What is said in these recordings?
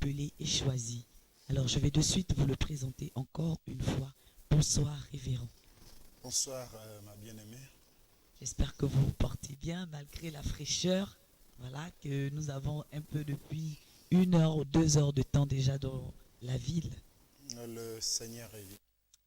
appelé et choisi. Alors je vais de suite vous le présenter encore une fois. Bonsoir révérend. Bonsoir, ma bien-aimée. J'espère que vous vous portez bien malgré la fraîcheur. Voilà, que nous avons un peu depuis 1 heure ou 2 heures de temps déjà dans la ville. Le Seigneur est vivant.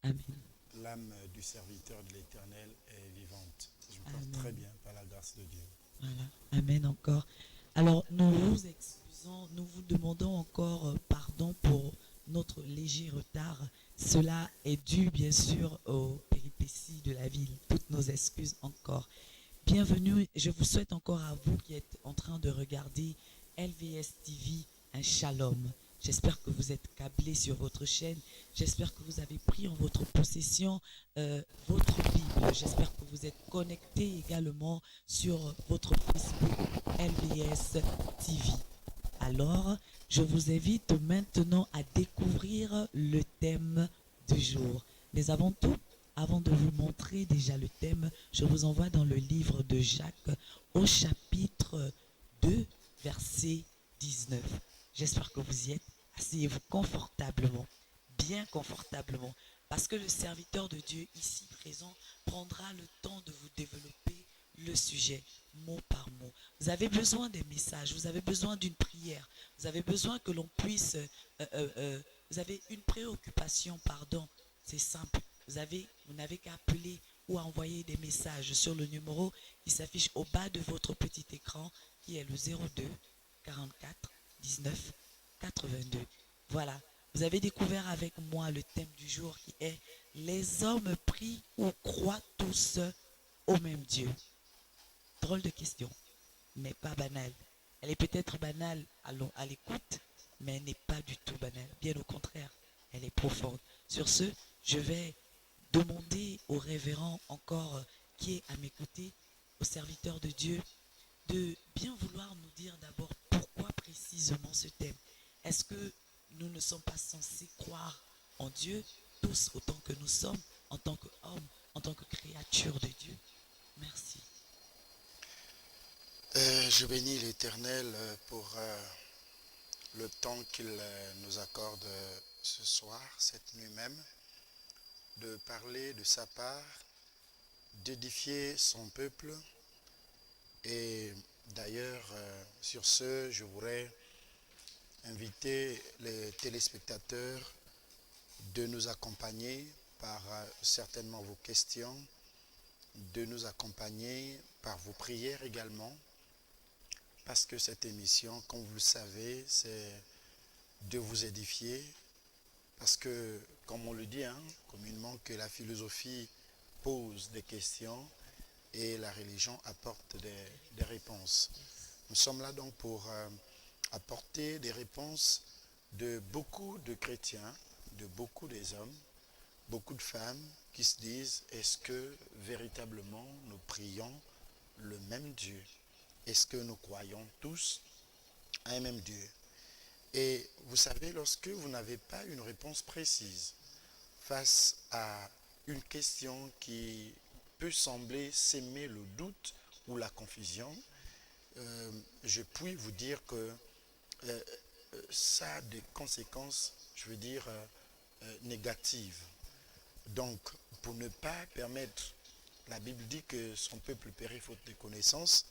Amen. L'âme du serviteur de l'Éternel est vivante. Je me porte très Amen. bien par la grâce de Dieu. Voilà. Amen encore. Alors, nous vous excusons, nous vous demandons encore pardon pour notre léger retard. Cela est dû, bien sûr, aux péripéties de la ville. Toutes nos excuses encore. Bienvenue, je vous souhaite encore à vous qui êtes en train de regarder LVS TV un shalom. J'espère que vous êtes câblés sur votre chaîne. J'espère que vous avez pris en votre possession votre Bible. J'espère que vous êtes connectés également sur votre Facebook LVS TV. Alors, je vous invite maintenant à découvrir le thème du jour. Mais avant tout, avant de vous montrer déjà le thème, je vous envoie dans le livre de Jacques au chapitre 2, verset 19. J'espère que vous y êtes. Asseyez-vous confortablement, bien confortablement, parce que le serviteur de Dieu ici présent prendra le temps de vous développer le sujet mot par mot. Vous avez besoin des messages, vous avez besoin d'une prière, vous avez besoin que l'on puisse, vous avez une préoccupation, pardon, c'est simple. Vous n'avez qu'à appeler ou à envoyer des messages sur le numéro qui s'affiche au bas de votre petit écran, qui est le 02 44 19 82. Voilà, vous avez découvert avec moi le thème du jour qui est les hommes prient ou croient tous au même Dieu. Drôle de question, mais pas banale. Elle est peut-être banale à l'écoute, mais elle n'est pas du tout banale. Bien au contraire, elle est profonde. Sur ce, je vais demander au révérend encore qui est à mes côtés, au serviteur de Dieu, de bien vouloir nous dire d'abord pourquoi précisément ce thème. Est-ce que nous ne sommes pas censés croire en Dieu, tous autant que nous sommes, en tant qu'hommes, en tant que créatures de Dieu? Merci. Je bénis l'Éternel pour le temps qu'il nous accorde ce soir, cette nuit même, de parler de sa part, d'édifier son peuple. Et d'ailleurs, sur ce, je voudrais inviter les téléspectateurs de nous accompagner par certainement vos questions, de nous accompagner par vos prières également, parce que cette émission, comme vous le savez, c'est de vous édifier, parce que, comme on le dit communément, que la philosophie pose des questions et la religion apporte des réponses. Nous sommes là donc pour apporter des réponses de beaucoup de chrétiens, de beaucoup des hommes, beaucoup de femmes qui se disent, est-ce que véritablement nous prions le même Dieu? Est-ce que nous croyons tous à un même Dieu? Et vous savez, lorsque vous n'avez pas une réponse précise face à une question qui peut sembler s'aimer le doute ou la confusion, je puis vous dire que euh, ça a des conséquences, je veux dire, négatives. Donc, pour ne pas permettre, la Bible dit que son peuple périt faute de connaissances,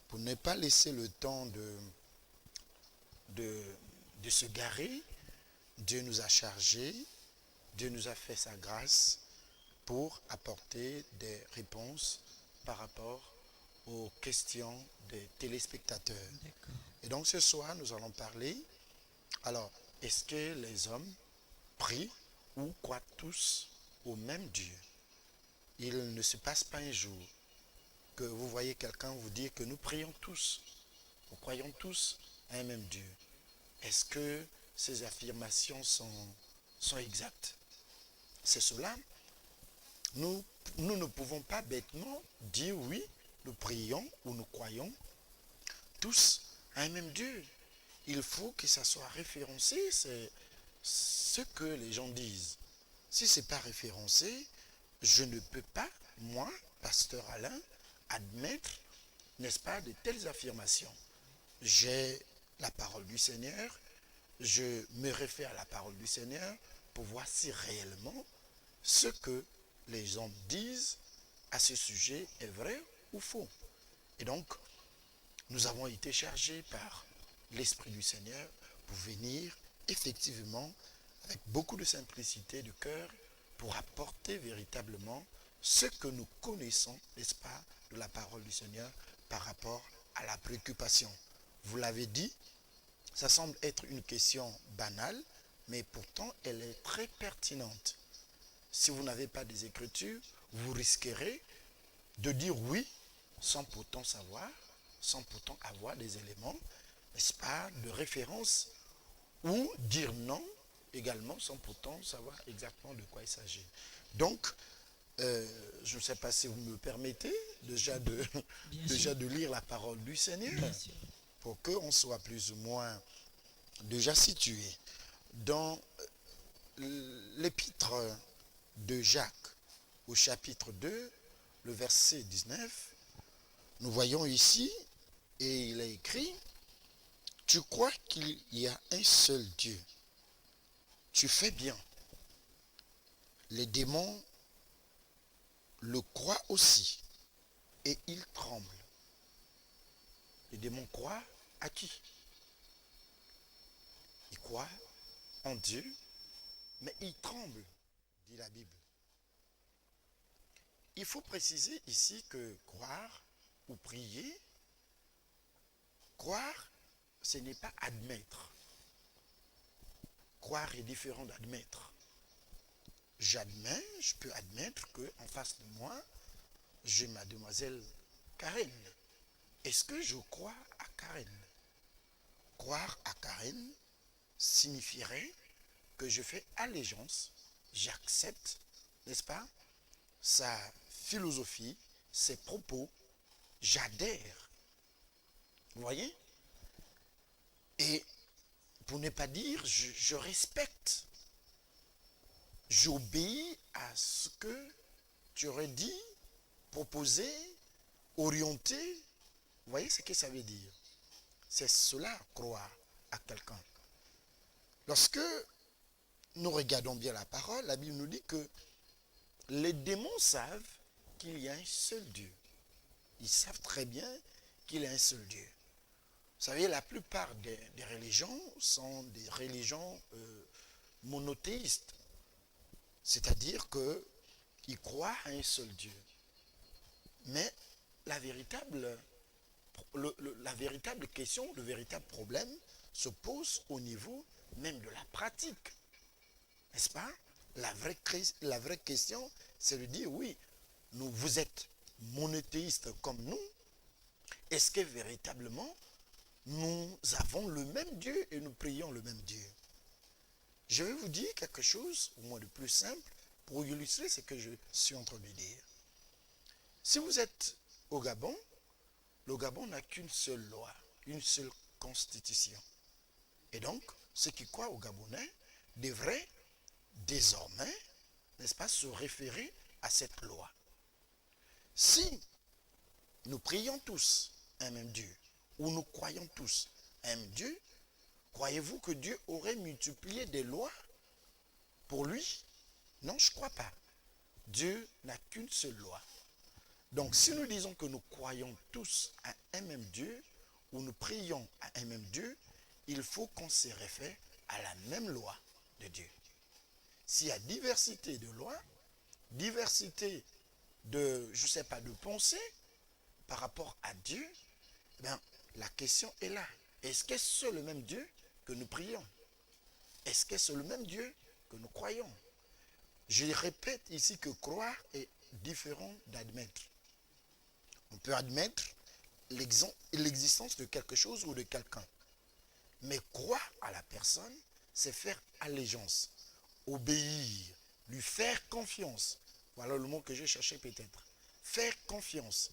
pour ne pas laisser le temps de, de se garer, Dieu nous a chargés, Dieu nous a fait sa grâce pour apporter des réponses par rapport aux questions des téléspectateurs. D'accord. Et donc ce soir, nous allons parler, alors, est-ce que les hommes prient ou croient tous au même Dieu? Il ne se passe pas un jour que vous voyez quelqu'un vous dire que nous prions tous, nous croyons tous à un même Dieu. Est-ce que ces affirmations sont exactes? C'est cela. Nous ne pouvons pas bêtement dire oui, nous prions ou nous croyons tous à un même Dieu. Il faut que ça soit référencé, c'est ce que les gens disent. Si ce n'est pas référencé, je ne peux pas, moi, pasteur Alain, admettre, n'est-ce pas, de telles affirmations. J'ai la parole du Seigneur, je me réfère à la parole du Seigneur pour voir si réellement ce que les hommes disent à ce sujet est vrai ou faux. Et donc, nous avons été chargés par l'Esprit du Seigneur pour venir effectivement avec beaucoup de simplicité de cœur pour apporter véritablement ce que nous connaissons, n'est-ce pas, de la parole du Seigneur par rapport à la préoccupation. Vous l'avez dit, ça semble être une question banale, mais pourtant elle est très pertinente. Si vous n'avez pas des Écritures, vous risquerez de dire oui sans pourtant savoir, sans pourtant avoir des éléments, n'est-ce pas, de référence, ou dire non également sans pourtant savoir exactement de quoi il s'agit. Donc, je ne sais pas si vous me permettez déjà de lire la parole du Seigneur pour qu'on soit plus ou moins déjà situé. Dans l'épître de Jacques au chapitre 2, le verset 19, nous voyons ici, et il est écrit, « Tu crois qu'il y a un seul Dieu. Tu fais bien. Les démons le croient aussi, et ils tremblent. » Les démons croient à qui? Ils croient en Dieu, mais ils tremblent, dit la Bible. Il faut préciser ici que croire ou prier, croire, ce n'est pas admettre. Croire est différent d'admettre. Je peux admettre qu'en face de moi, j'ai mademoiselle Karen. Est-ce que je crois à Karen? Croire à Karen signifierait que je fais allégeance, j'accepte, n'est-ce pas, sa philosophie, ses propos, j'adhère. Vous voyez? Et pour ne pas dire, je respecte, j'obéis à ce que tu aurais dit, proposé, orienté. Vous voyez ce que ça veut dire? C'est cela, croire à quelqu'un. Lorsque nous regardons bien la parole, la Bible nous dit que les démons savent qu'il y a un seul Dieu. Ils savent très bien qu'il y a un seul Dieu. Vous savez, la plupart des religions sont des religions monothéistes. C'est-à-dire qu'ils croient à un seul Dieu. Mais la véritable question, le véritable problème se pose au niveau même de la pratique. N'est-ce pas? La vraie question, c'est de dire, oui, vous êtes monothéistes comme nous. Est-ce que véritablement, nous avons le même Dieu et nous prions le même Dieu? Je vais vous dire quelque chose, au moins de plus simple, pour illustrer ce que je suis en train de dire. Si vous êtes au Gabon, le Gabon n'a qu'une seule loi, une seule constitution. Et donc, ceux qui croient au Gabonais devraient désormais, n'est-ce pas, se référer à cette loi. Si nous prions tous un même Dieu, ou nous croyons tous un même Dieu, croyez-vous que Dieu aurait multiplié des lois pour lui? Non, je ne crois pas. Dieu n'a qu'une seule loi. Donc, si nous disons que nous croyons tous à un même Dieu, ou nous prions à un même Dieu, il faut qu'on se réfère à la même loi de Dieu. S'il y a diversité de lois, diversité de, je ne sais pas, de pensées par rapport à Dieu, eh bien, la question est là. Est-ce que c'est le même Dieu que nous prions? Est-ce que c'est le même Dieu que nous croyons? Je répète ici que croire est différent d'admettre. On peut admettre l'existence de quelque chose ou de quelqu'un. Mais croire à la personne, c'est faire allégeance, obéir, lui faire confiance. Voilà le mot que j'ai cherché peut-être. Faire confiance.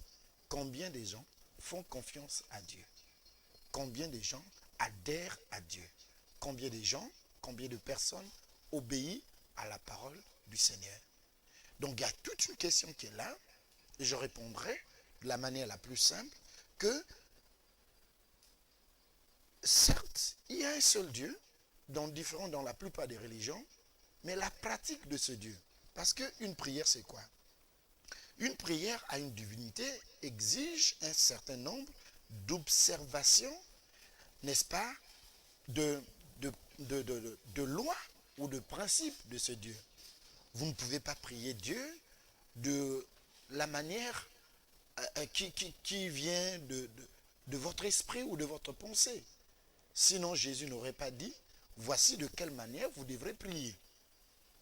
Combien de gens font confiance à Dieu? Combien de gens adhèrent à Dieu? Combien de gens, combien de personnes obéissent à la parole du Seigneur? Donc il y a toute une question qui est là, et je répondrai de la manière la plus simple, que certes, il y a un seul Dieu, dans la plupart des religions, mais la pratique de ce Dieu. Parce qu'une prière, c'est quoi? Une prière à une divinité exige un certain nombre d'observations, n'est-ce pas, de, de lois ou de principes de ce Dieu. Vous ne pouvez pas prier Dieu de la manière qui vient de votre esprit ou de votre pensée. Sinon, Jésus n'aurait pas dit, voici de quelle manière vous devrez prier.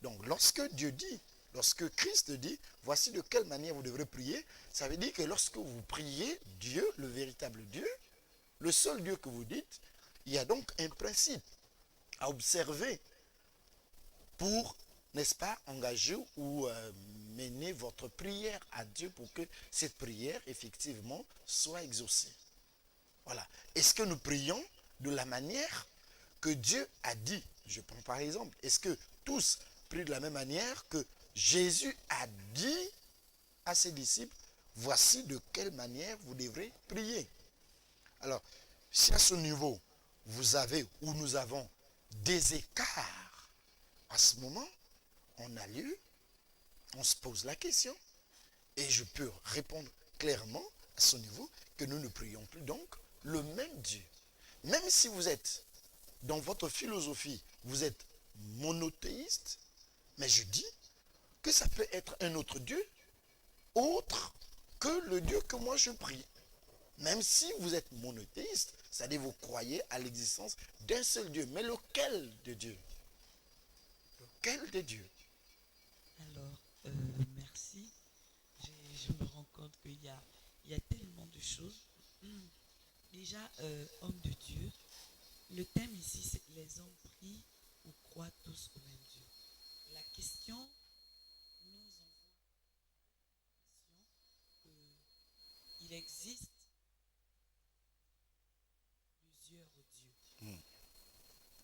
Donc, lorsque Christ dit, voici de quelle manière vous devrez prier, ça veut dire que lorsque vous priez Dieu, le véritable Dieu, le seul Dieu que vous dites, il y a donc un principe à observer pour, n'est-ce pas, engager ou mener votre prière à Dieu pour que cette prière, effectivement, soit exaucée. Voilà. Est-ce que nous prions de la manière que Dieu a dit? Je prends par exemple, est-ce que tous prient de la même manière que Jésus a dit à ses disciples, voici de quelle manière vous devrez prier? Alors, si à ce niveau, vous avez ou nous avons des écarts, à ce moment, on a lieu, on se pose la question, et je peux répondre clairement à ce niveau que nous ne prions plus donc le même Dieu. Même si vous êtes, dans votre philosophie, vous êtes monothéiste, mais je dis que ça peut être un autre Dieu, autre que le Dieu que moi je prie. Même si vous êtes monothéiste, c'est-à-dire vous croyez à l'existence d'un seul Dieu. Mais lequel de Dieu? Lequel de Dieu? Alors, merci. Je me rends compte il y a tellement de choses. Déjà, homme de Dieu, le thème ici, c'est les hommes prient ou croient tous au même Dieu. La question nous envoie qu'il existe plusieurs dieux.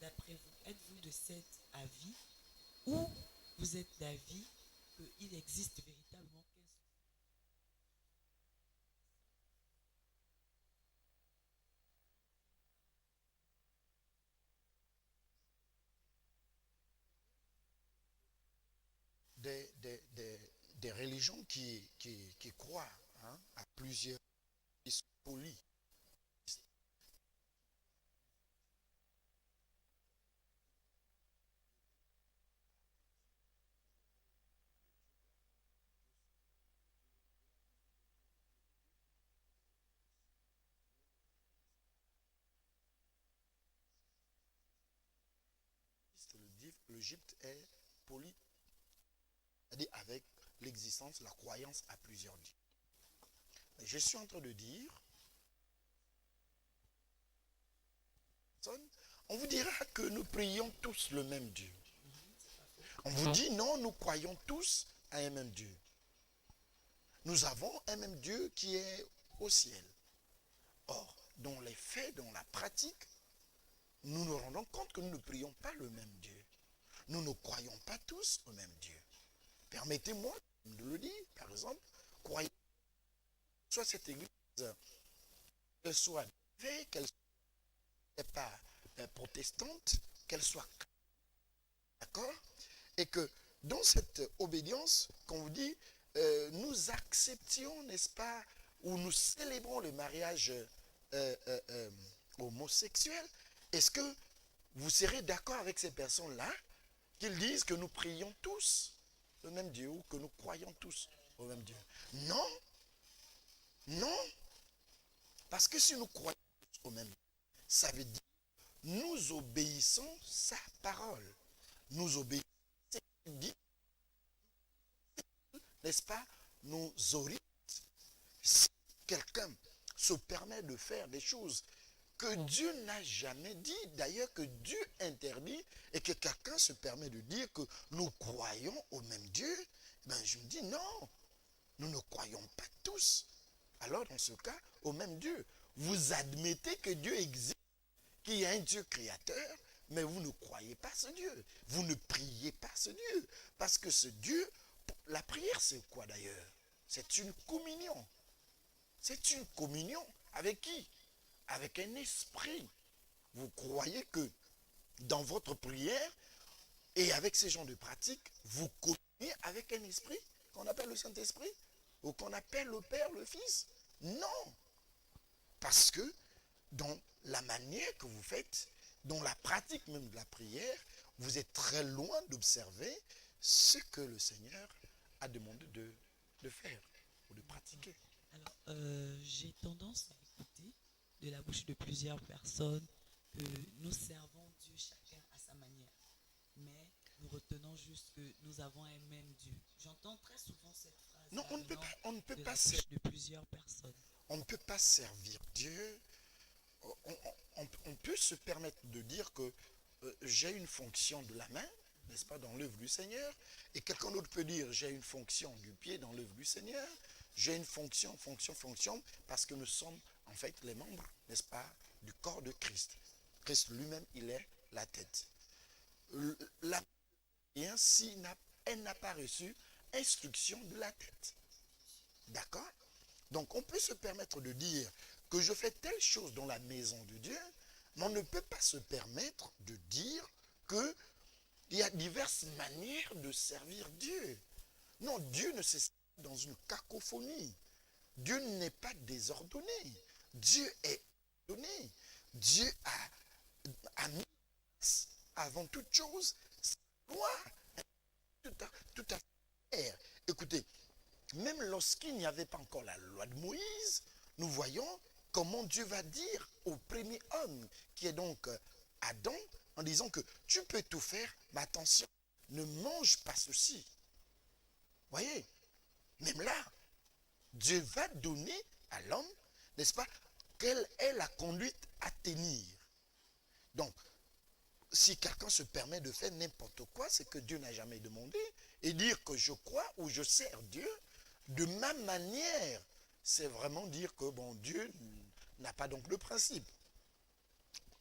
D'après vous, êtes-vous de cet avis ou vous êtes d'avis qu'il existe véritablement qu'un seul? Des religions qui croient à plusieurs, qui sont polies. L'Égypte est poli, c'est-à-dire avec l'existence, la croyance à plusieurs dieux. Je suis en train de dire, on vous dira que nous prions tous le même Dieu. On vous dit non, nous croyons tous à un même Dieu. Nous avons un même Dieu qui est au ciel. Or, dans les faits, dans la pratique, nous nous rendons compte que nous ne prions pas le même Dieu. Nous ne croyons pas tous au même Dieu. Permettez-moi de le dire, par exemple, croyez soit cette église, qu'elle soit qu'elle ne soit pas protestante, qu'elle soit d'accord, et que dans cette obédience, qu'on vous dit, nous acceptions, n'est-ce pas, ou nous célébrons le mariage homosexuel, est-ce que vous serez d'accord avec ces personnes-là qu'ils disent que nous prions tous le même Dieu ou que nous croyons tous au même Dieu? Non, non, parce que si nous croyons tous au même Dieu, ça veut dire nous obéissons sa parole. Nous obéissons ce qu'il dit, n'est-ce pas, nous oriente. Si quelqu'un se permet de faire des choses que Dieu n'a jamais dit, d'ailleurs que Dieu interdit, et que quelqu'un se permet de dire que nous croyons au même Dieu, ben je me dis non, nous ne croyons pas tous. Alors dans ce cas, au même Dieu. Vous admettez que Dieu existe, qu'il y a un Dieu créateur, mais vous ne croyez pas ce Dieu. Vous ne priez pas ce Dieu. Parce que ce Dieu, la prière c'est quoi d'ailleurs? C'est une communion. C'est une communion avec qui? Avec un esprit. Vous croyez que dans votre prière et avec ces genres de pratiques, vous communiez avec un esprit qu'on appelle le Saint-Esprit ou qu'on appelle le Père, le Fils? Non. Parce que dans la manière que vous faites, dans la pratique même de la prière, vous êtes très loin d'observer ce que le Seigneur a demandé de faire ou de pratiquer. Alors, j'ai tendance à écouter de la bouche de plusieurs personnes que nous servons Dieu chacun à sa manière. Mais nous retenons juste que nous avons un même Dieu. J'entends très souvent cette Non, phrase venant on ne peut de pas, la bouche de plusieurs personnes. on ne peut pas servir Dieu. On peut se permettre de dire que j'ai une fonction de la main, n'est-ce pas, dans l'œuvre du Seigneur, et quelqu'un d'autre peut dire j'ai une fonction du pied dans l'œuvre du Seigneur, j'ai une fonction, parce que nous sommes en fait les membres, n'est-ce pas, du corps de Christ. Christ lui-même, il est la tête. La et ainsi, elle n'a pas reçu instruction de la tête. D'accord? Donc, on peut se permettre de dire que je fais telle chose dans la maison de Dieu, mais on ne peut pas se permettre de dire qu'il y a diverses manières de servir Dieu. Non, Dieu ne s'est dans une cacophonie. Dieu n'est pas désordonné. Dieu est donné. Dieu a mis avant toute chose sa loi. Tout à fait. Écoutez, même lorsqu'il n'y avait pas encore la loi de Moïse, nous voyons comment Dieu va dire au premier homme, qui est donc Adam, en disant que tu peux tout faire, mais attention, ne mange pas ceci. Voyez, même là, Dieu va donner à l'homme, n'est-ce pas, quelle est la conduite à tenir. Donc, si quelqu'un se permet de faire n'importe quoi, c'est que Dieu n'a jamais demandé. Et dire que je crois ou je sers Dieu de ma manière, c'est vraiment dire que bon, Dieu n'a pas donc le principe.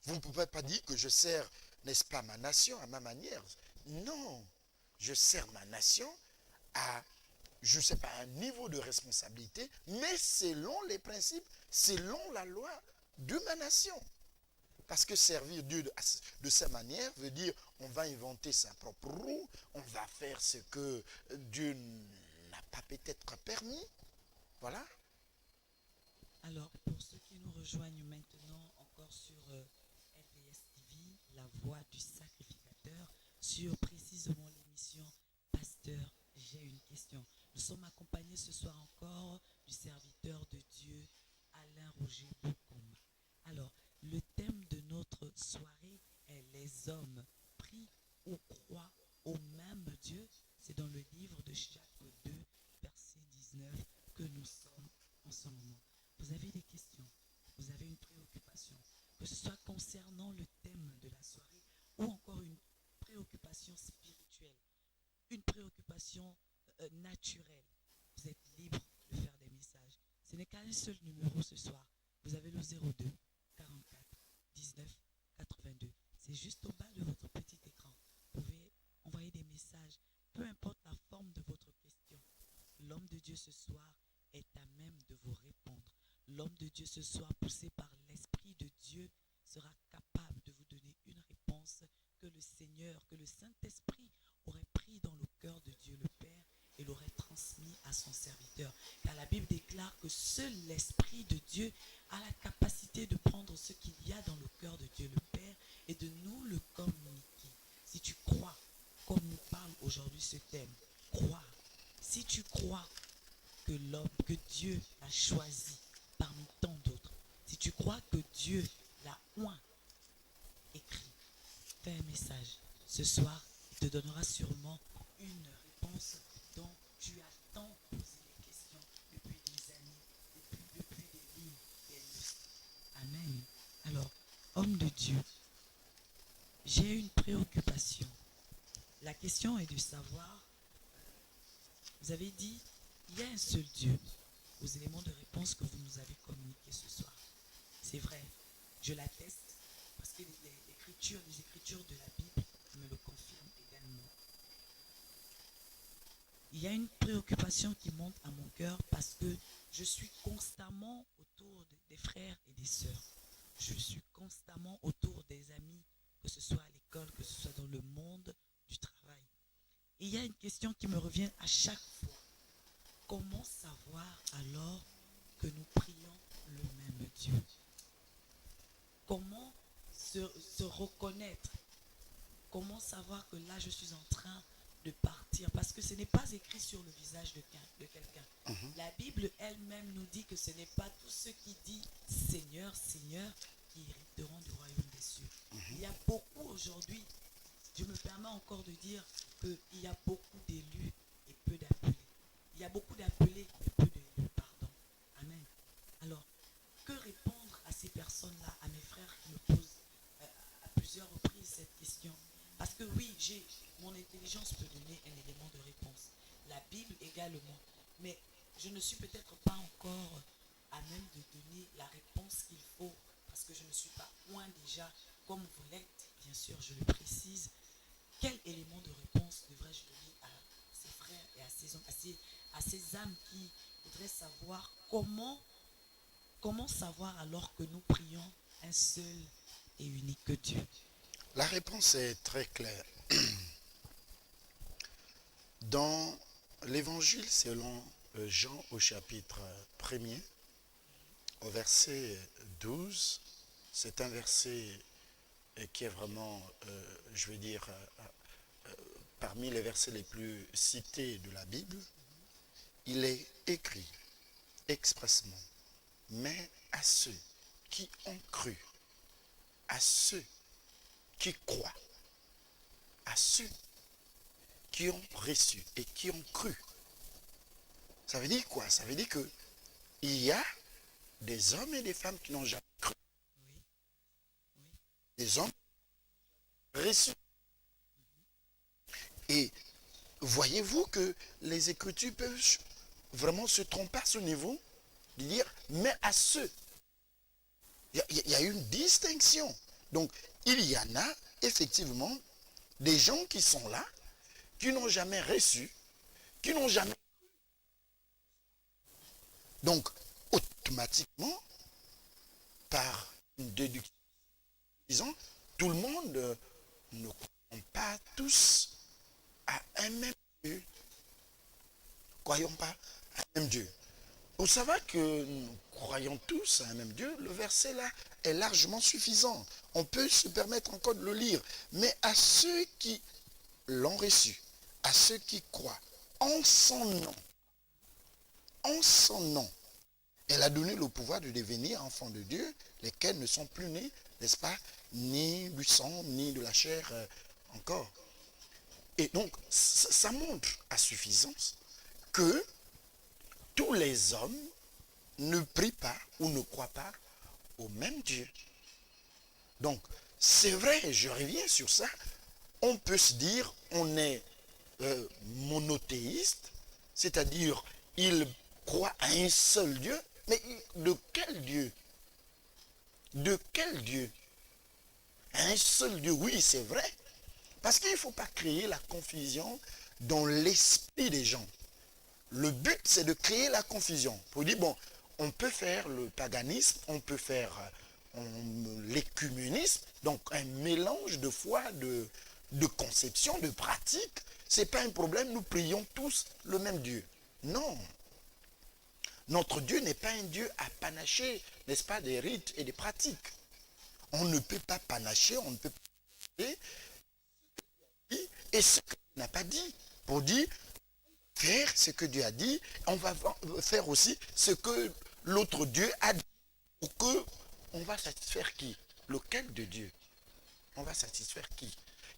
Vous ne pouvez pas dire que je sers, n'est-ce pas, ma nation à ma manière. Non, je sers ma nation à, je ne sais pas, un niveau de responsabilité, mais selon les principes, selon la loi de ma nation. Parce que servir Dieu de sa manière veut dire on va inventer sa propre roue, on va faire ce que Dieu n'a pas peut-être permis. Voilà. Alors, pour ceux qui nous rejoignent maintenant encore sur LPS TV, la voix du sacrificateur, sur précisément l'émission Pasteur, j'ai une question. Nous sommes accompagnés ce soir encore du serviteur de Dieu, Alain Roger Boukoma. Alors, le thème de notre soirée est les hommes prient ou croient au même Dieu. C'est dans le livre de Jacques 2, verset 19, que nous sommes en ce moment. Vous avez des questions, vous avez une préoccupation, que ce soit concernant le thème de la soirée ou encore une préoccupation spirituelle, une préoccupation naturelle, vous êtes libre de faire des messages. Ce n'est qu'un seul numéro ce soir. Vous avez le 02 44 19 82. C'est juste au bas de votre petit écran. Vous pouvez envoyer des messages, peu importe la forme de votre question. L'homme de Dieu ce soir est à même de vous répondre. L'homme de Dieu ce soir, poussé par l'Esprit de Dieu, sera capable de vous donner une réponse que le Seigneur, que le Saint-Esprit aurait pris dans le cœur de Dieu le Père et l'aurait transmis à son serviteur. Car la Bible déclare que seul l'Esprit de Dieu a la capacité de prendre ce qu'il y a dans le cœur de Dieu le Père et de nous le communiquer. Si tu crois, comme nous parle aujourd'hui ce thème, crois. Si tu crois que l'homme, que Dieu l'a choisi parmi tant d'autres, si tu crois que Dieu l'a oint, écrit, fais un message. Ce soir, il te donnera sûrement une réponse dont tu as tant posé des questions depuis des années, depuis des lignes, des lustres. Amen. Alors, homme de Dieu, j'ai une préoccupation. La question est de savoir, vous avez dit, il y a un seul Dieu, aux éléments de réponse que vous nous avez communiqués ce soir. C'est vrai, je l'atteste, parce que les écritures de la Bible me le confirment également. Il y a une préoccupation qui monte à mon cœur parce que je suis constamment autour des frères et des sœurs. Je suis constamment autour des amis, que ce soit à l'école, le monde du travail. Et il y a une question qui me revient à chaque fois. Comment savoir alors que nous prions le même Dieu? Comment se reconnaître? Comment savoir que là, je suis en train de partir? Parce que ce n'est pas écrit sur le visage de quelqu'un. La Bible elle-même nous dit que ce n'est pas tous ceux qui disent Seigneur, Seigneur qui hériteront du royaume des cieux. Il y a beaucoup aujourd'hui, je me permets encore de dire qu'il y a beaucoup d'élus et peu d'appelés. Il y a beaucoup d'appelés et peu d'élus, pardon. Amen. Alors, que répondre à ces personnes-là, à mes frères qui me posent à plusieurs reprises cette question? Parce que oui, mon intelligence peut donner un élément de réponse. La Bible également. Mais je ne suis peut-être pas encore à même de donner la réponse qu'il faut. Parce que je ne suis pas loin déjà, comme vous l'êtes, bien sûr, je le précise. Quel élément de réponse devrais-je donner à ces frères et à ces hommes, à ces âmes qui voudraient savoir comment savoir alors que nous prions un seul et unique Dieu? La réponse est très claire. Dans l'évangile selon Jean au chapitre 1er, au verset 12, c'est un verset qui est vraiment, je vais dire, parmi les versets les plus cités de la Bible. Il est écrit expressement, mais à ceux qui ont cru, à ceux qui croient, à ceux qui ont reçu et qui ont cru. Ça veut dire quoi? Ça veut dire que il y a des hommes et des femmes qui n'ont jamais cru. Oui, oui, Des hommes reçus. Et voyez-vous que les Écritures peuvent vraiment se tromper à ce niveau, de dire, mais à ceux. Il y a une distinction. Donc, il y en a effectivement des gens qui sont là, qui n'ont jamais reçu, qui n'ont jamais. Donc, automatiquement, par une déduction, disons, tout le monde ne croit pas tous à un même Dieu. Croyons pas à un même Dieu. Vous savez que nous croyons tous à un même Dieu, le verset là est largement suffisant. On peut se permettre encore de le lire. Mais à ceux qui l'ont reçu, à ceux qui croient, en son nom, elle a donné le pouvoir de devenir enfants de Dieu, lesquels ne sont plus nés, n'est-ce pas, ni du sang, ni de la chair encore. Et donc, ça montre à suffisance que tous les hommes ne prient pas ou ne croient pas au même Dieu. Donc, c'est vrai, je reviens sur ça, on peut se dire, on est monothéiste, c'est-à-dire, il croit à un seul Dieu, mais de quel Dieu? De quel Dieu? Un seul Dieu, oui, c'est vrai, parce qu'il ne faut pas créer la confusion dans l'esprit des gens. Le but, c'est de créer la confusion. Pour dire, bon, on peut faire le paganisme, on peut faire l'écuménisme, donc un mélange de foi, de conception, de pratique. Ce n'est pas un problème, nous prions tous le même Dieu. Non. Notre Dieu n'est pas un Dieu à panacher, n'est-ce pas, des rites et des pratiques. On ne peut pas panacher, on ne peut pas panacher, et ce qu'il n'a pas dit. Pour dire, faire ce que Dieu a dit, on va faire aussi ce que l'autre Dieu a dit, pour que on va satisfaire qui? Lequel de Dieu? On va satisfaire qui?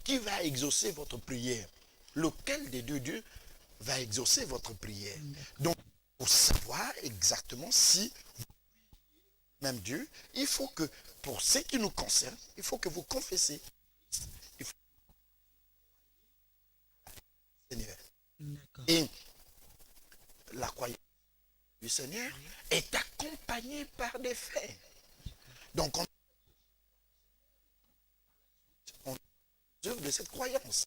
Qui va exaucer votre prière? Lequel des deux dieux va exaucer votre prière? Donc, pour savoir exactement si vous même Dieu, il faut que, pour ce qui nous concerne, il faut que vous confessez. Il faut Seigneur. Et la croyance du Seigneur est accompagnée par des faits. Donc, on œuvre de cette croyance.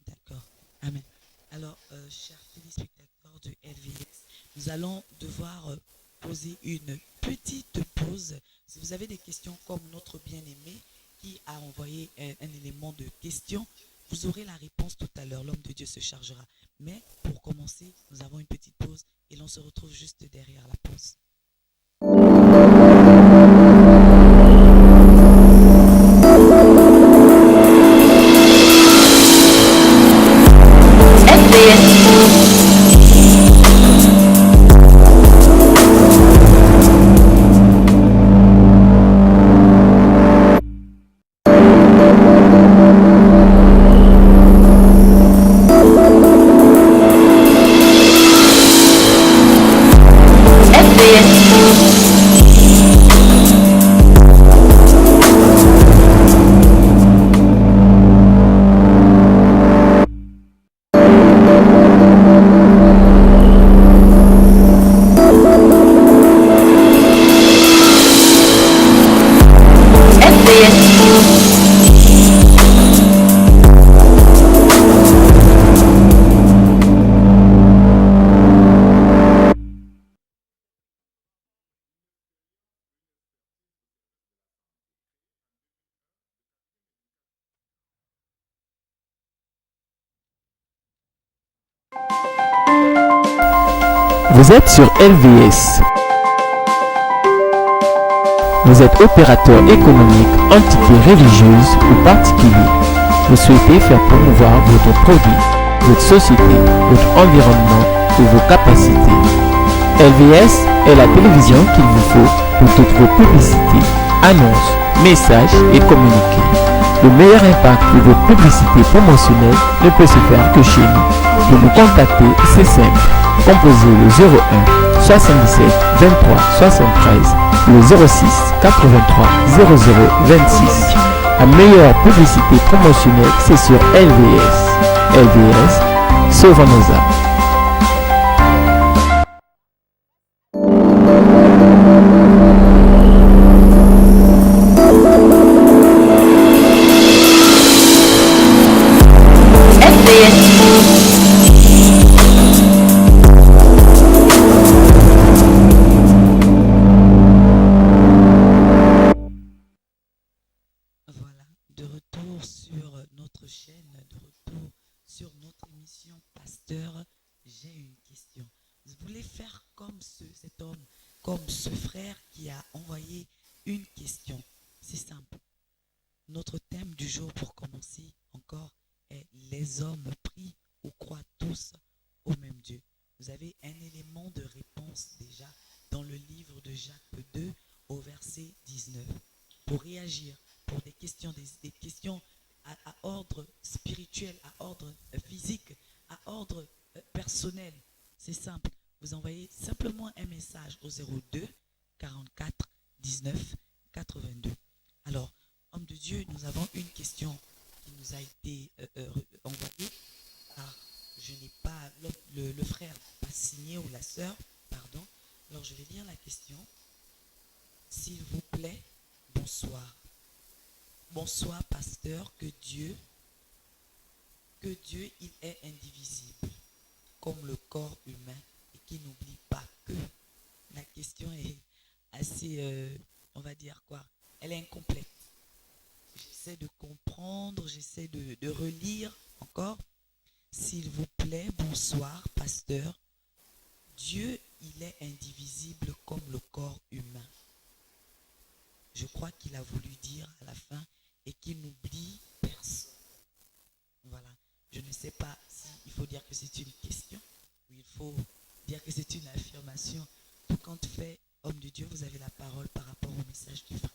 D'accord. Amen. Alors, chers téléspectateurs de LVS, nous allons devoir poser une petite pause. Si vous avez des questions comme notre bien-aimé qui a envoyé un élément de question. Vous aurez la réponse tout à l'heure. L'homme de Dieu se chargera. Mais pour commencer, nous avons une petite pause et l'on se retrouve juste derrière la pause. Vous êtes sur LVS. Vous êtes opérateur économique, entité religieuse ou particulier. Vous souhaitez faire promouvoir votre produit, votre société, votre environnement ou vos capacités. LVS est la télévision qu'il vous faut pour toutes vos publicités, annonces, messages et communiqués. Le meilleur impact de votre publicité promotionnelle ne peut se faire que chez nous. Pour nous contacter, c'est simple. Composez le 01 77 23 73, le 06 83 00 26. La meilleure publicité promotionnelle, c'est sur LVS. LVS, sauvons nos âmes. Voilà, de retour sur notre chaîne, de retour sur notre émission Pasteur, j'ai une question. Vous voulez faire comme cet homme, comme ce frère qui a envoyé une question. C'est simple. Notre thème du jour pour commencer encore est les hommes prient ou croient tous au même Dieu. Vous avez un élément de réponse déjà dans le livre de Jacques 2 au verset 19. Pour réagir, pour des questions, des questions à ordre spirituel, à ordre physique, à ordre personnel. C'est simple. Vous envoyez simplement un message au 02 44 19 82. Alors, homme de Dieu, nous avons une question qui nous a été envoyée par, je n'ai pas, le frère pas signé ou la sœur, pardon. Alors, je vais lire la question. S'il vous plaît, bonsoir. Bonsoir, pasteur, que Dieu, il est indivisible, comme le corps humain, et qu'il n'oublie pas que. La question est assez, on va dire quoi, elle est incomplète. J'essaie de comprendre, j'essaie de relire encore. S'il vous plaît, bonsoir, pasteur. Dieu, il est indivisible comme le corps humain. Je crois qu'il a voulu dire à la fin et qu'il n'oublie personne. Voilà. Je ne sais pas s'il faut dire que c'est une question ou il faut dire que c'est une affirmation. Tout compte fait, homme de Dieu, vous avez la parole par rapport au message du frère.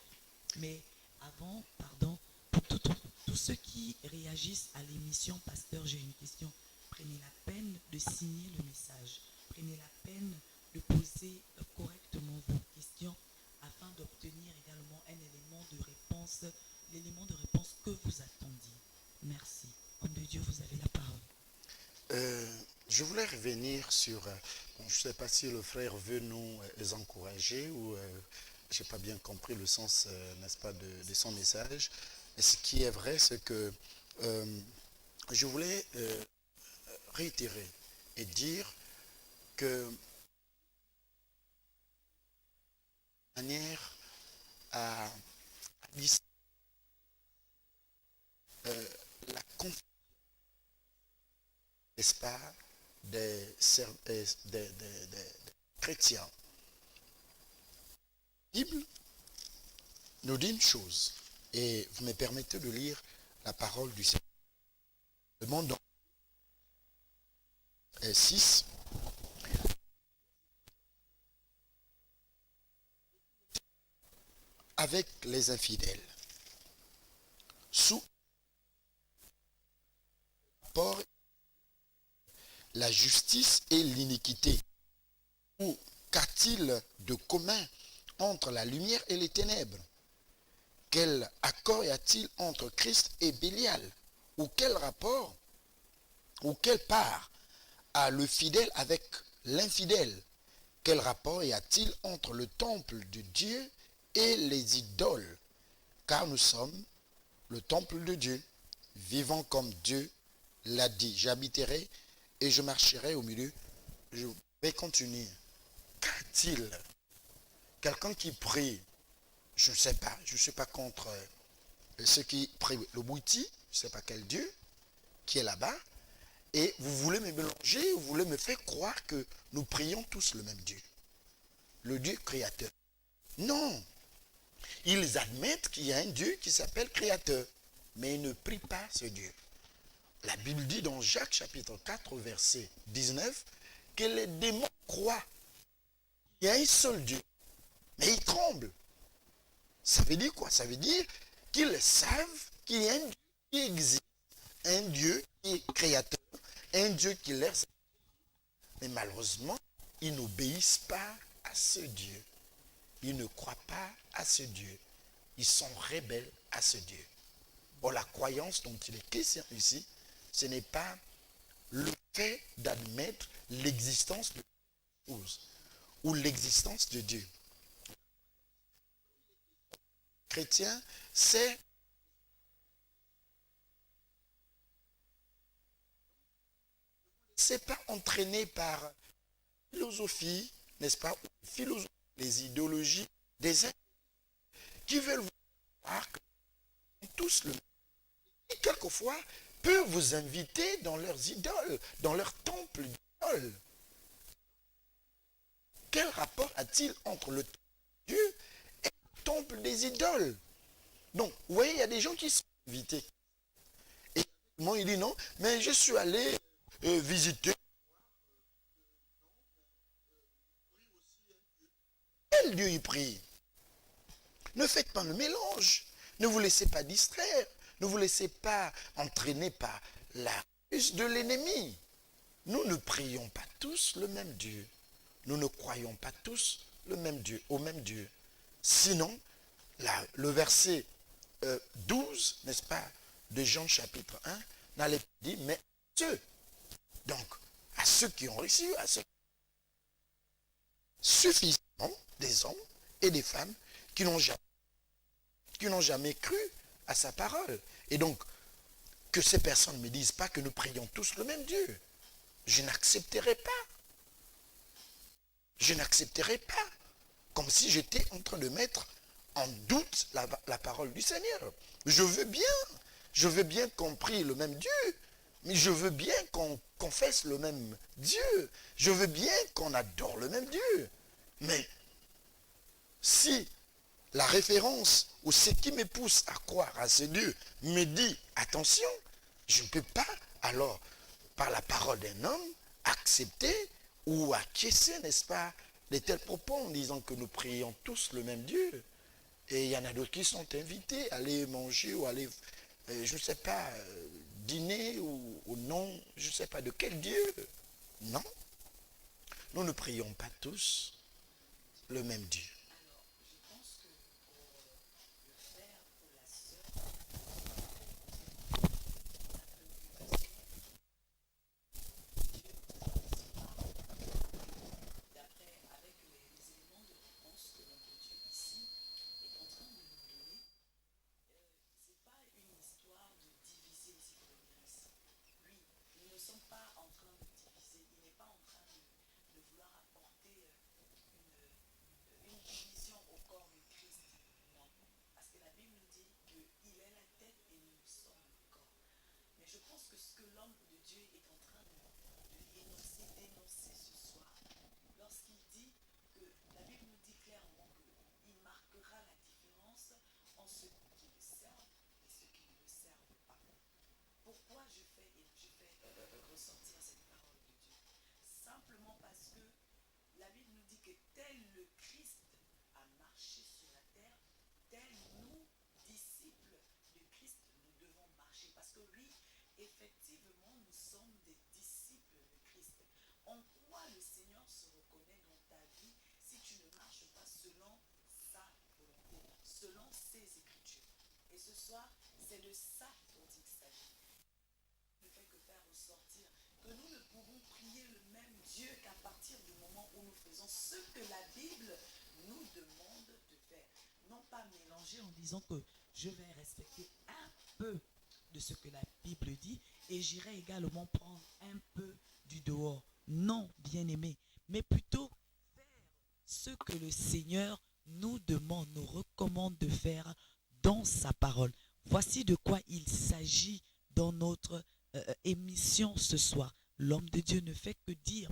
Mais avant, pardon, pour tous ceux qui réagissent à l'émission Pasteur, j'ai une question. Prenez la peine de signer le message. Prenez la peine de poser correctement vos questions afin d'obtenir également un élément de réponse, l'élément de réponse que vous attendiez. Merci. Homme de Dieu, vous avez la parole. Je voulais revenir sur, je ne sais pas si le frère veut nous encourager ou je n'ai pas bien compris le sens, n'est-ce pas, de son message. Et ce qui est vrai, c'est que je voulais réitérer et dire que manière à la confusion, n'est-ce pas, des chrétiens. La Bible nous dit une chose, et vous me permettez de lire la parole du Seigneur. Le monde 6, avec les infidèles, sous rapport la justice et l'iniquité. Ou qu'a-t-il de commun entre la lumière et les ténèbres? Quel accord y a-t-il entre Christ et Bélial? Ou quel rapport, ou quelle part a le fidèle avec l'infidèle? Quel rapport y a-t-il entre le temple de Dieu et les idoles? Car nous sommes le temple de Dieu, vivant comme Dieu l'a dit. J'habiterai et je marcherai au milieu. Je vais continuer. Qu'a-t-il? Quelqu'un qui prie, je ne sais pas, je ne suis pas contre ceux qui prient le Bouti, je ne sais pas quel Dieu, qui est là-bas, et vous voulez me mélanger, vous voulez me faire croire que nous prions tous le même Dieu, le Dieu créateur. Non, ils admettent qu'il y a un Dieu qui s'appelle créateur, mais ils ne prient pas ce Dieu. La Bible dit dans Jacques chapitre 4, verset 19, que les démons croient qu'il y a un seul Dieu, mais ils tremblent. Ça veut dire quoi? Ça veut dire qu'ils savent qu'il y a un Dieu qui existe, un Dieu qui est créateur, un Dieu qui leur... Mais malheureusement, ils n'obéissent pas à ce Dieu. Ils ne croient pas à ce Dieu. Ils sont rebelles à ce Dieu. Or, la croyance dont il est question ici, ce n'est pas le fait d'admettre l'existence de chose ou l'existence de Dieu. Chrétien, c'est pas entraîné par philosophie, n'est-ce pas, philosophie, les idéologies des uns qui veulent voir que tous le et quelquefois peuvent vous inviter dans leurs idoles, dans leurs temples d'idoles. Quel rapport a-t-il entre le temple de Dieu et le temple des idoles? Donc, vous voyez, il y a des gens qui sont invités. Et moi, il dit non, mais je suis allé visiter. Quel Dieu il prie? Ne faites pas le mélange. Ne vous laissez pas distraire. Ne vous laissez pas entraîner par la ruse de l'ennemi. Nous ne prions pas tous le même Dieu. Nous ne croyons pas tous le même Dieu, au même Dieu. Sinon, le verset 12, n'est-ce pas, de Jean chapitre 1, n'allait pas dire, mais ceux. Donc, à ceux qui ont reçu, à ceux suffisamment des hommes et des femmes qui n'ont jamais cru à sa parole. Et donc, que ces personnes ne me disent pas que nous prions tous le même Dieu. Je n'accepterai pas. Je n'accepterai pas. Comme si j'étais en train de mettre en doute la parole du Seigneur. Je veux bien qu'on prie le même Dieu, mais je veux bien qu'on confesse le même Dieu. Je veux bien qu'on adore le même Dieu. Mais si la référence ou ce qui me pousse à croire à ce Dieu me dit attention, je ne peux pas alors, par la parole d'un homme, accepter ou acquiescer, n'est-ce pas, de tels propos en disant que nous prions tous le même Dieu. Et il y en a d'autres qui sont invités à aller manger ou aller, je ne sais pas, dîner ou non, je ne sais pas de quel Dieu. Non, nous ne prions pas tous le même Dieu. est en train d'énoncer ce soir, lorsqu'il dit que la Bible nous dit clairement qu'il marquera la différence en ceux qui le servent et ceux qui ne le servent pas. Pourquoi je fais ressortir cette parole de Dieu? Simplement parce que la Bible nous dit que tel le Christ a marché sur la terre, tel nous, disciples de Christ, nous devons marcher. Parce que oui, effectivement, nous sommes des disciples de Christ. En quoi le Seigneur se reconnaît dans ta vie si tu ne marches pas selon sa volonté, selon ses écritures? Et ce soir, c'est de ça dont il s'agit. Ne fait que faire ressortir que nous ne pouvons prier le même Dieu qu'à partir du moment où nous faisons ce que la Bible nous demande de faire. Non pas mélanger en disant que je vais respecter un peu de ce que la Bible dit et j'irai également prendre un peu du dehors. Non, bien-aimé, mais plutôt faire ce que le Seigneur nous demande, nous recommande de faire dans sa parole. Voici de quoi il s'agit dans notre émission ce soir. L'homme de Dieu ne fait que dire,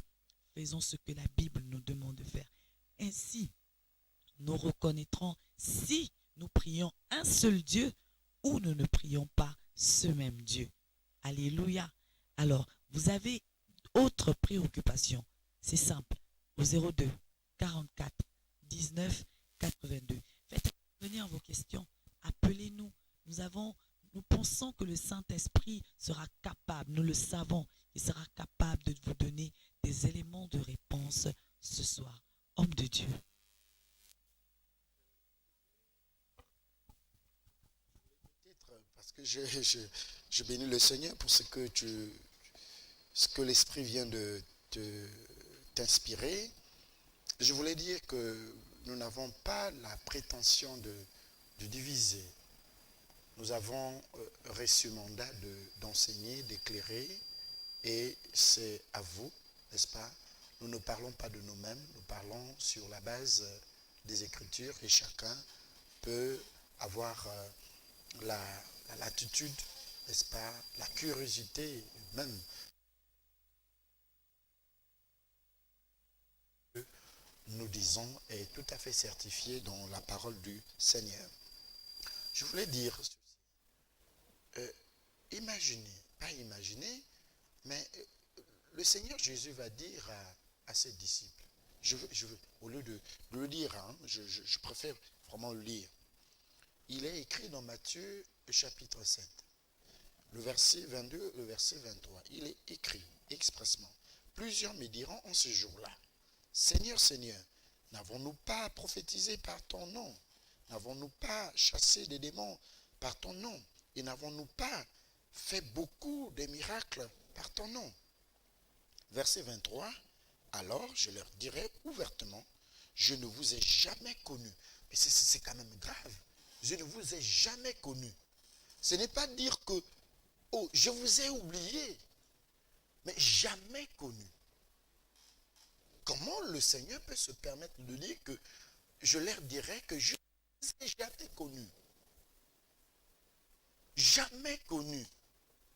faisons ce que la Bible nous demande de faire. Ainsi, nous reconnaîtrons si nous prions un seul Dieu ou nous ne prions pas ce même Dieu. Alléluia. Alors, vous avez autre préoccupation. C'est simple. Au 02 44 19 82. Faites venir vos questions. Appelez-nous. Nous pensons que le Saint-Esprit sera capable, nous le savons, il sera capable de vous donner des éléments de réponse ce soir. Homme de Dieu. Parce que je bénis le Seigneur pour ce que l'Esprit vient de t'inspirer. Je voulais dire que nous n'avons pas la prétention de diviser. Nous avons reçu mandat d'enseigner, d'éclairer, et c'est à vous, n'est-ce pas? Nous ne parlons pas de nous-mêmes, nous parlons sur la base des Écritures, et chacun peut avoir la latitude, n'est-ce pas, la curiosité même. Nous disons est tout à fait certifié dans la parole du Seigneur. Je voulais dire ceci. Imaginez, mais le Seigneur Jésus va dire à ses disciples, au lieu de le lire, je préfère vraiment le lire. Il est écrit dans Matthieu chapitre 7, le verset 22, le verset 23. Il est écrit expressement. Plusieurs me diront en ce jour-là, Seigneur, Seigneur, n'avons-nous pas prophétisé par ton nom? N'avons-nous pas chassé des démons par ton nom? Et n'avons-nous pas fait beaucoup de miracles par ton nom? Verset 23. Alors je leur dirai ouvertement, je ne vous ai jamais connu. Mais c'est quand même grave. Je ne vous ai jamais connu. Ce n'est pas dire que, oh, je vous ai oublié, mais jamais connu. Comment le Seigneur peut se permettre de dire que je leur dirai que je ne vous ai jamais connu? Jamais connu.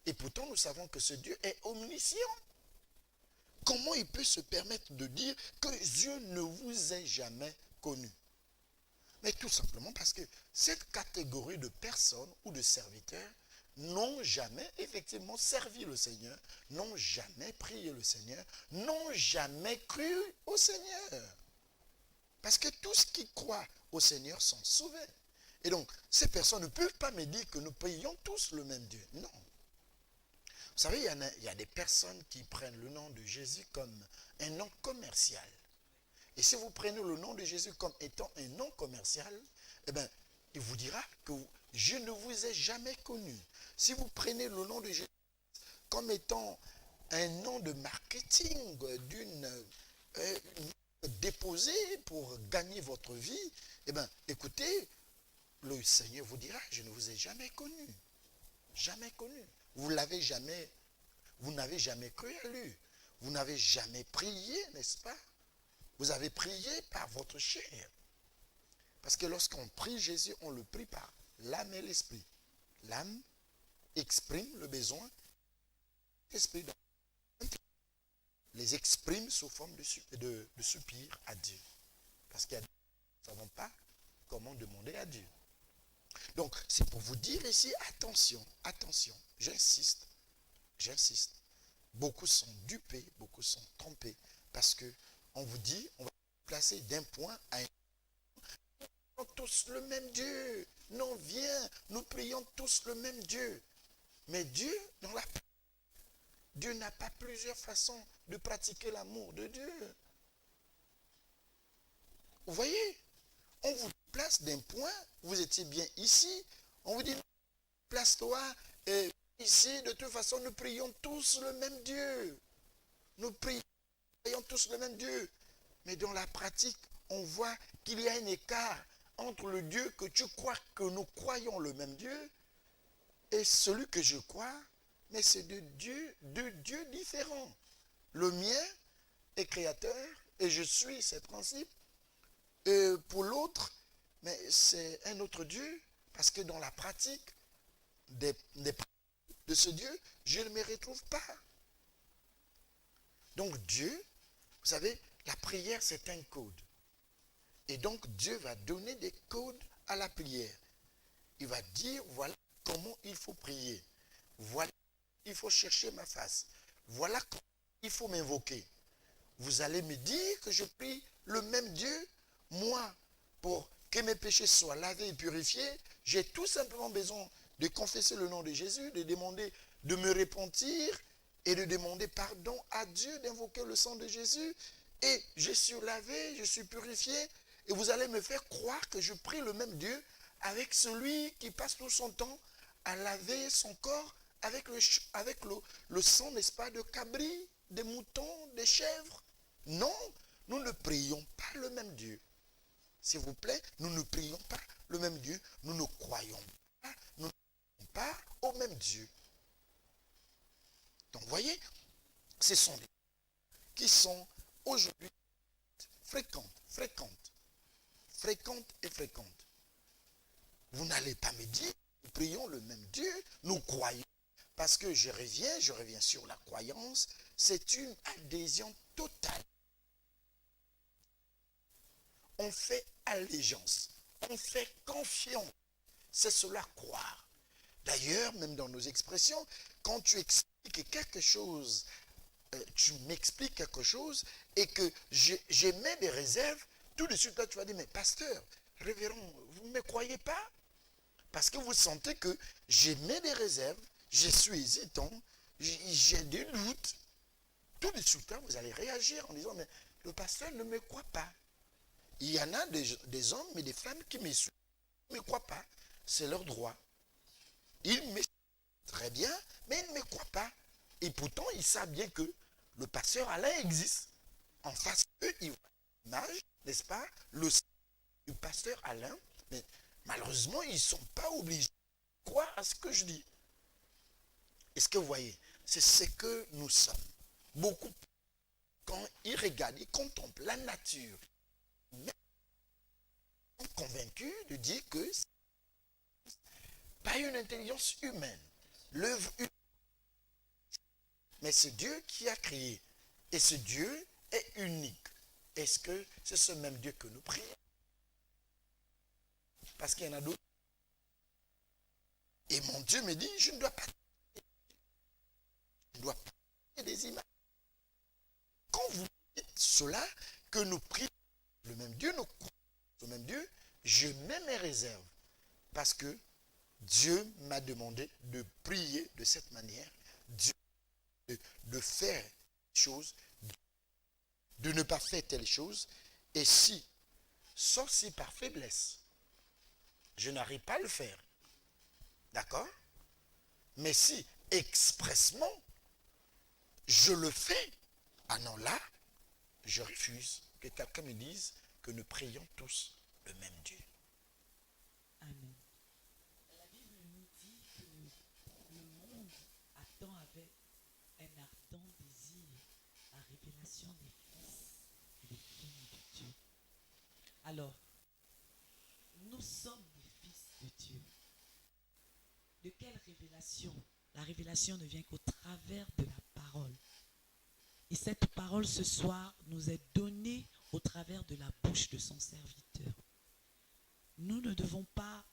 Et pourtant, nous savons que ce Dieu est omniscient. Comment il peut se permettre de dire que Dieu ne vous ait jamais connu? Mais tout simplement parce que cette catégorie de personnes ou de serviteurs n'ont jamais effectivement servi le Seigneur, n'ont jamais prié le Seigneur, n'ont jamais cru au Seigneur. Parce que tous qui croient au Seigneur sont sauvés. Et donc, ces personnes ne peuvent pas me dire que nous prions tous le même Dieu. Non. Vous savez, il y a des personnes qui prennent le nom de Jésus comme un nom commercial. Et si vous prenez le nom de Jésus comme étant un nom commercial, eh bien, il vous dira que je ne vous ai jamais connu. Si vous prenez le nom de Jésus comme étant un nom de marketing, d'une déposé pour gagner votre vie, eh bien, écoutez, le Seigneur vous dira, je ne vous ai jamais connu. Jamais connu. Vous n'avez jamais cru à lui. Vous n'avez jamais prié, n'est-ce pas? Vous avez prié par votre chair. Parce que lorsqu'on prie Jésus, on le prie par l'âme et l'esprit. L'âme exprime le besoin. L'esprit les exprime sous forme de soupir à Dieu. Parce qu'il y a des gens qui ne savent pas comment demander à Dieu. Donc, c'est pour vous dire ici, attention, attention, j'insiste. Beaucoup sont dupés, beaucoup sont trompés, parce que on vous dit, on va vous placer d'un point à un autre. Nous prions tous le même Dieu. Non, viens, nous prions tous le même Dieu. Mais Dieu, Dieu n'a pas plusieurs façons de pratiquer l'amour de Dieu. Vous voyez, on vous place d'un point, vous étiez bien ici, on vous dit, place-toi ici, de toute façon, nous prions tous le même Dieu. Nous prions tous le même Dieu. Mais dans la pratique, on voit qu'il y a un écart entre le Dieu que tu crois que nous croyons le même Dieu et celui que je crois, mais c'est deux dieux différents. Le mien est créateur et je suis ses principes. Et pour l'autre, mais c'est un autre Dieu, parce que dans la pratique de ce Dieu, je ne me retrouve pas. Donc Dieu, vous savez, la prière c'est un code. Et donc Dieu va donner des codes à la prière. Il va dire, voilà comment il faut prier. Voilà, il faut chercher ma face. Voilà comment il faut m'invoquer. Vous allez me dire que je prie le même Dieu. Moi, pour que mes péchés soient lavés et purifiés, j'ai tout simplement besoin de confesser le nom de Jésus, de demander de me repentir et de demander pardon à Dieu, d'invoquer le sang de Jésus. Et je suis lavé, je suis purifié. Et vous allez me faire croire que je prie le même Dieu avec celui qui passe tout son temps à laver son corps avec le sang, n'est-ce pas, de cabris, des moutons, des chèvres. Non, nous ne prions pas le même Dieu. S'il vous plaît, nous ne prions pas le même Dieu. Nous ne croyons pas au même Dieu. Donc, vous voyez, ce sont des choses qui sont aujourd'hui fréquentes. Vous n'allez pas me dire, nous prions le même Dieu, nous croyons. Parce que je reviens sur la croyance, c'est une adhésion totale. On fait allégeance, on fait confiance. C'est cela croire. D'ailleurs, même dans nos expressions, quand tu expliques quelque chose, tu m'expliques quelque chose et que j'émets des réserves, tout de suite là tu vas dire, mais pasteur, révérend, vous ne me croyez pas? Parce que vous sentez que j'émets des réserves, je suis hésitant, j'ai des doutes. Tout de suite là, vous allez réagir en disant, mais le pasteur ne me croit pas. Il y en a des hommes et des femmes qui me suivent, ne me croient pas. C'est leur droit. Ils me suivent très bien, mais ils ne me croient pas. Et pourtant, ils savent bien que le pasteur Alain existe. En face d'eux, ils voient l'image, n'est-ce pas, le du pasteur Alain. Mais malheureusement, ils ne sont pas obligés de croire à ce que je dis. Est-ce que vous voyez? C'est ce que nous sommes. Beaucoup, quand ils regardent, ils contemplent la nature, ils sont convaincus de dire que c'est pas une intelligence humaine, l'œuvre humaine. Mais c'est Dieu qui a créé. Et ce Dieu est unique. Est-ce que c'est ce même Dieu que nous prions? Parce qu'il y en a d'autres. Et mon Dieu me dit, je ne dois pas des images. Quand vous dites cela, que nous prions le même Dieu, nous croyons le même Dieu, je mets mes réserves. Parce que Dieu m'a demandé de prier de cette manière. Dieu de faire des choses, de ne pas faire telle chose. Et si, sauf si par faiblesse, je n'arrive pas à le faire, d'accord? Mais si expressement, je le fais, ah non, là, je refuse que quelqu'un me dise que nous prions tous le même Dieu. Amen. La Bible nous dit que le monde attend avec un ardent désir la révélation des fils et des filles de Dieu. Alors, nous sommes des fils de Dieu. De quelle révélation? La révélation ne vient qu'au travers de la parole. Et cette parole ce soir nous est donnée au travers de la bouche de son serviteur. Nous ne devons pas,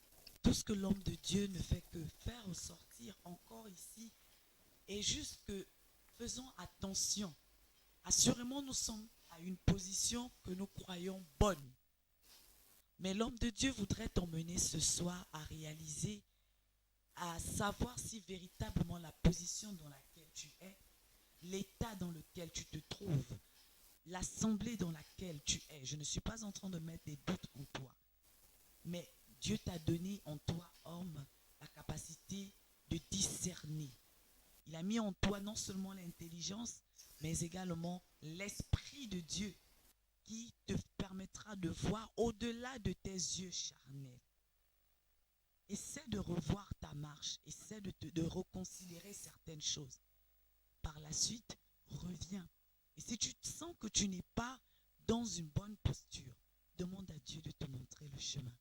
tout ce que l'homme de Dieu ne fait que faire ressortir encore ici, et juste que faisons attention. Assurément, nous sommes à une position que nous croyons bonne. Mais l'homme de Dieu voudrait t'emmener ce soir à réaliser, à savoir si véritablement la position dans laquelle tu es, l'état dans lequel tu te trouves, l'assemblée dans laquelle tu es. Je ne suis pas en train de mettre des doutes en toi. Mais Dieu t'a donné en toi, homme, la capacité de discerner. Il a mis en toi non seulement l'intelligence, mais également l'Esprit de Dieu qui te permettra de voir au-delà de tes yeux charnels. Essaie de revoir ta marche, essaie de reconsidérer certaines choses. Par la suite, reviens. Et si tu sens que tu n'es pas dans une bonne posture, demande à Dieu de te montrer le chemin.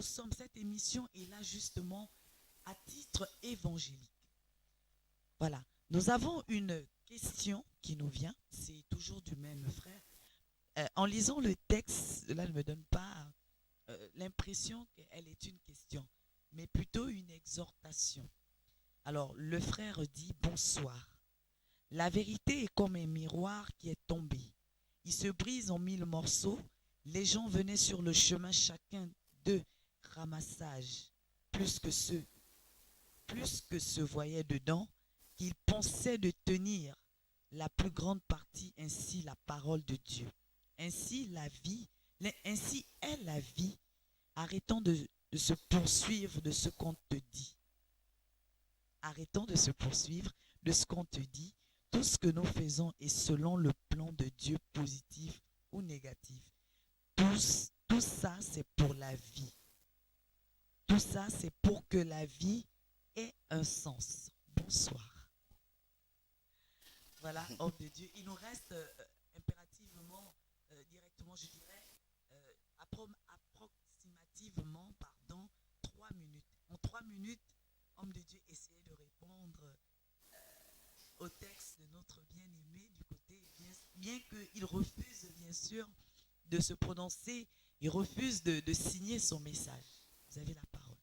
Cette émission est là justement à titre évangélique. Voilà. Nous avons une question qui nous vient, c'est toujours du même frère. En lisant le texte, cela ne me donne pas l'impression qu'elle est une question, mais plutôt une exhortation. Alors, le frère dit « Bonsoir. La vérité est comme un miroir qui est tombé. Il se brise en 1000 morceaux. Les gens venaient sur le chemin, chacun d'eux ramassage, plus que se voyait dedans, qu'ils pensaient de tenir la plus grande partie, ainsi la parole de Dieu. Ainsi est la vie. Arrêtons de se poursuivre de ce qu'on te dit. Arrêtons de se poursuivre de ce qu'on te dit. Tout ce que nous faisons est selon le plan de Dieu, positif ou négatif. Tout ça, c'est pour la vie. Tout ça, c'est pour que la vie ait un sens. Bonsoir. Voilà, homme de Dieu. Il nous reste impérativement, directement, je dirais, approximativement, 3 minutes. En 3 minutes, homme de Dieu, essayez de répondre au texte de notre bien-aimé du côté, bien qu'il refuse, bien sûr, de se prononcer, il refuse de signer son message. Vous avez la parole.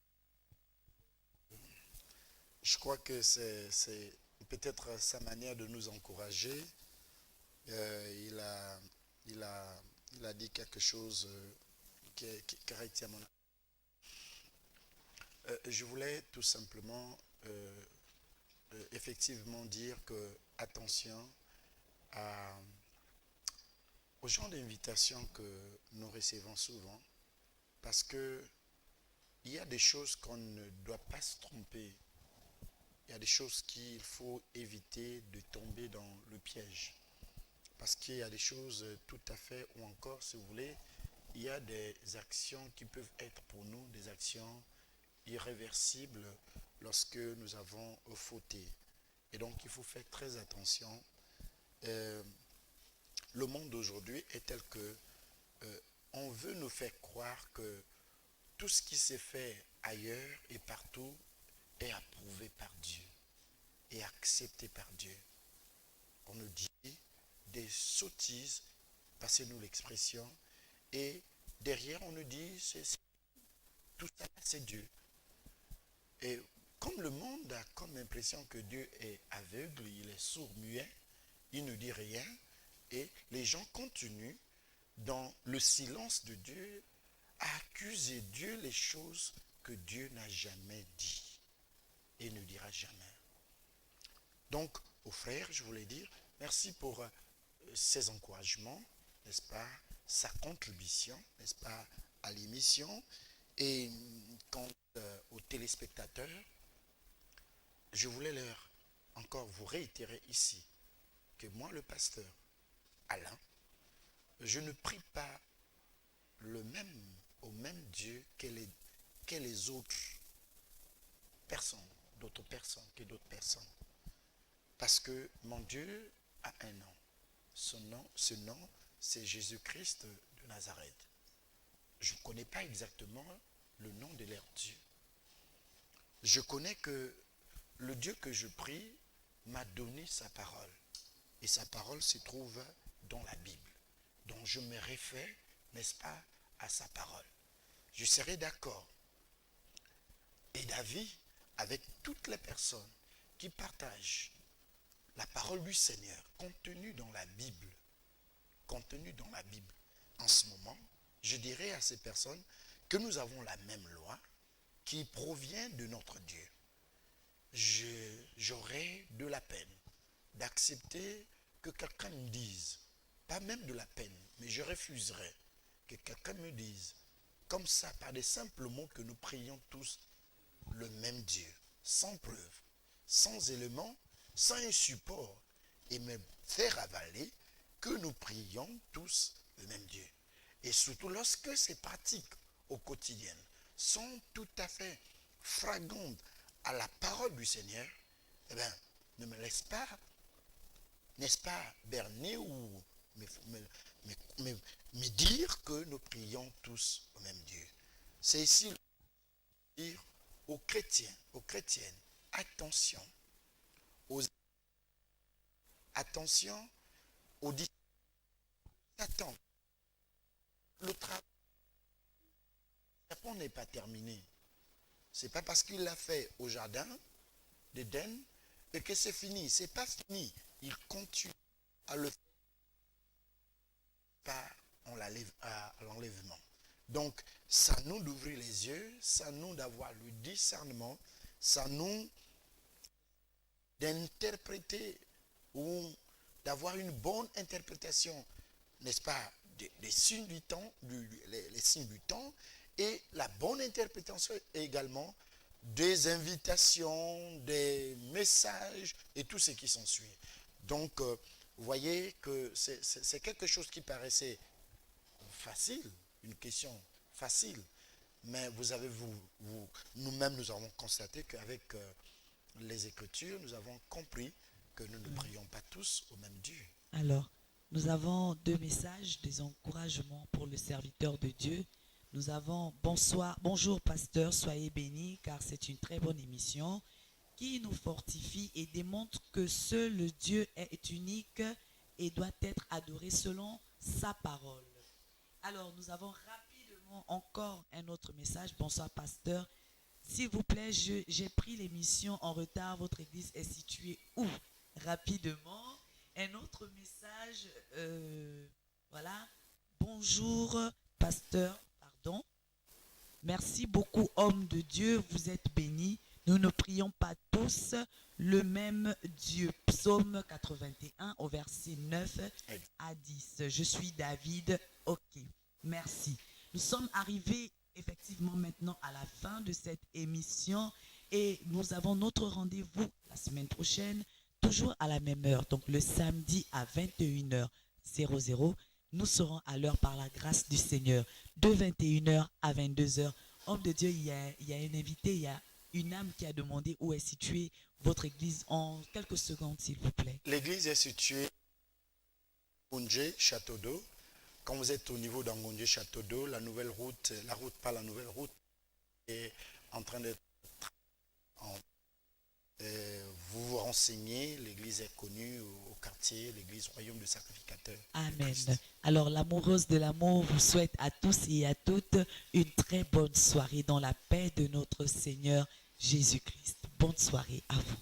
Je crois que c'est peut-être sa manière de nous encourager. Il a dit quelque chose qui retient mon je voulais tout simplement effectivement dire que attention aux gens d'invitation que nous recevons souvent, parce que il y a des choses qu'on ne doit pas se tromper. Il y a des choses qu'il faut éviter de tomber dans le piège. Parce qu'il y a des choses tout à fait, ou encore, si vous voulez, il y a des actions qui peuvent être pour nous des actions irréversibles lorsque nous avons fauté. Et donc, il faut faire très attention. Le monde d'aujourd'hui est tel que on veut nous faire croire que tout ce qui s'est fait ailleurs et partout est approuvé par Dieu et accepté par Dieu. On nous dit des sottises, passez-nous l'expression, et derrière on nous dit tout ça c'est Dieu. Et comme le monde a comme l'impression que Dieu est aveugle, il est sourd, muet, il ne dit rien, et les gens continuent dans le silence de Dieu à accuser Dieu les choses que Dieu n'a jamais dit et ne dira jamais. Donc, aux frères, je voulais dire, merci pour ses encouragements, n'est-ce pas, sa contribution, n'est-ce pas, à l'émission. Et quant aux téléspectateurs, je voulais leur encore vous réitérer ici que moi, le pasteur Alain, je ne prie pas au même Dieu que les autres personnes, d'autres personnes. Parce que mon Dieu a un nom. Ce nom, c'est Jésus-Christ de Nazareth. Je ne connais pas exactement le nom de leur Dieu. Je connais que le Dieu que je prie m'a donné sa parole. et sa parole se trouve dans la Bible. Donc je me réfère, n'est-ce pas, à sa parole. Je serai d'accord et d'avis avec toutes les personnes qui partagent la parole du Seigneur contenue dans la Bible. Contenue dans la Bible. En ce moment, je dirais à ces personnes que nous avons la même loi qui provient de notre Dieu. J'aurais de la peine d'accepter que quelqu'un me dise, pas même de la peine, mais je refuserais que quelqu'un me dise, comme ça, par des simples mots, que nous prions tous le même Dieu, sans preuve, sans éléments, sans un support, et me faire avaler que nous prions tous le même Dieu. Et surtout lorsque ces pratiques au quotidien sont tout à fait flagrantes à la parole du Seigneur, eh bien, ne me laisse pas, n'est-ce pas, berner ou me dire que nous prions tous au même Dieu. C'est ici le dire aux chrétiens, aux chrétiennes, attention aux disciples. Attends, le travail n'est pas terminé. C'est pas parce qu'il l'a fait au jardin d'Éden et que c'est fini. C'est pas fini. Il continue à le faire à l'enlèvement. Donc, ça nous d'ouvrir les yeux, ça nous d'avoir le discernement, ça nous d'interpréter ou d'avoir une bonne interprétation, n'est-ce pas, des signes du temps, les signes du temps, et la bonne interprétation également des invitations, des messages et tout ce qui s'ensuit. Donc, vous voyez que c'est quelque chose qui paraissait facile, une question facile, mais nous-mêmes, nous avons constaté qu'avec les Écritures, nous avons compris que nous ne prions pas tous au même Dieu. Alors, nous avons deux messages, des encouragements pour le serviteur de Dieu. Nous avons bonjour pasteur, soyez bénis car c'est une très bonne émission qui nous fortifie et démontre que seul le Dieu est unique et doit être adoré selon sa parole. Alors, nous avons rapidement encore un autre message. Bonsoir pasteur. S'il vous plaît, j'ai pris l'émission en retard. Votre église est située où? Rapidement. Un autre message. Voilà. Bonjour pasteur. Pardon. Merci beaucoup, homme de Dieu. Vous êtes bénis. Nous ne prions pas tous le même Dieu. Psaume 81 au verset 9 à 10. Je suis David. Ok, merci. Nous sommes arrivés effectivement maintenant à la fin de cette émission et nous avons notre rendez-vous la semaine prochaine, toujours à la même heure. Donc le samedi à 21h00, nous serons à l'heure par la grâce du Seigneur. De 21h à 22h. Homme de Dieu, il y a un invité, il y a une âme qui a demandé où est située votre église en quelques secondes, s'il vous plaît. L'église est située à Ngonje, Château d'Eau. Quand vous êtes au niveau d'Ngonje, Château d'Eau, la nouvelle route, la nouvelle route est en train d'être... vous vous renseignez, l'église est connue au quartier, l'église Royaume du Sacrificateur. Amen. Alors l'amoureuse de l'amour vous souhaite à tous et à toutes une très bonne soirée dans la paix de notre Seigneur Jésus-Christ. Bonne soirée à vous.